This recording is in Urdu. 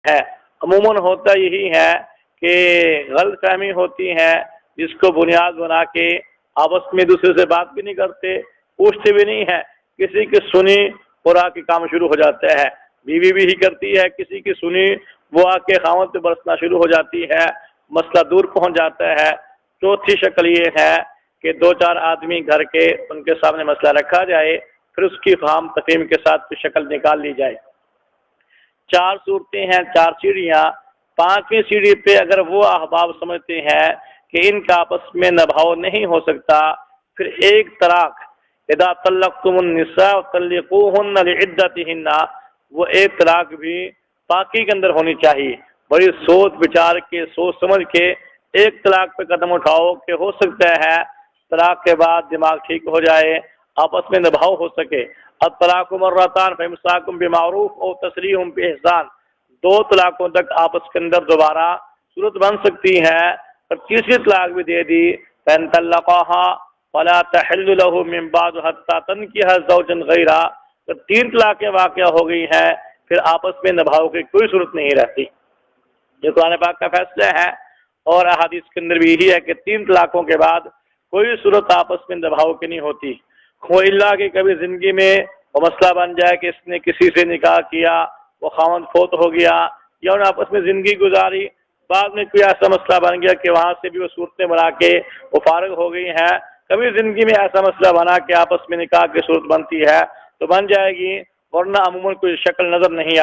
ہے۔ عموماً ہوتا یہی ہے کہ غلط فہمی ہوتی ہے، جس کو بنیاد بنا کے آپس میں دوسرے سے بات بھی نہیں کرتے، پوچھتے بھی نہیں ہے، کسی کی سنی اور آ کے کام شروع ہو جاتا ہے۔ بیوی بھی ہی کرتی ہے، کسی کی سنی وہ آ کے خاوند پہ برسنا شروع ہو جاتی ہے، مسئلہ دور پہنچ جاتا ہے۔ چوتھی شکل یہ ہے کہ دو چار آدمی گھر کے ان کے سامنے مسئلہ رکھا جائے، پھر اس کی فہم تفہیم کے ساتھ شکل نکال لی جائے۔ چار صورتیں ہیں، چار سیڑھیاں۔ پانچویں سیڑھی پہ اگر وہ احباب سمجھتے ہیں کہ ان کا آپس میں نبھاؤ نہیں ہو سکتا، پھر ایک طلاق، اذا طلقتم النساء طلقوهن لعدتهن، وہ ایک طلاق بھی پاکی کے اندر ہونی چاہیے۔ بڑی سوچ بچار کے، سوچ سمجھ کے ایک طلاق پہ قدم اٹھاؤ کہ ہو سکتا ہے طلاق کے بعد دماغ ٹھیک ہو جائے، آپس میں نبھاؤ ہو سکے۔ الطلاق مرتان فامساک بمعروف او تسریح باحسان، دو طلاقوں تک آپس کے اندر دوبارہ صورت بن سکتی ہے، اور تیسری طلاق بھی دے دی، فإن طلقها فلا تحل له من بعد حتى تنكح زوجا غيرها، تو تین طلاقیں واقع ہو گئی ہیں، پھر آپس میں نبھاؤ کی کوئی صورت نہیں رہتی۔ یہ قرآن پاک کا فیصلہ ہے، اور احادیث کے اندر بھی یہی ہے کہ تین طلاقوں کے بعد کوئی صورت آپس میں نبھاؤ کی نہیں ہوتی۔ وہ اللہ کی کبھی زندگی میں وہ مسئلہ بن جائے کہ اس نے کسی سے نکاح کیا، وہ خاوند فوت ہو گیا، یا انہیں آپس میں زندگی گزاری، بعد میں کوئی ایسا مسئلہ بن گیا کہ وہاں سے بھی وہ صورتیں بنا کے وہ فارغ ہو گئی ہیں، کبھی زندگی میں ایسا مسئلہ بنا کہ آپس میں نکاح کی صورت بنتی ہے تو بن جائے گی، ورنہ عموماً کوئی شکل نظر نہیں آتی۔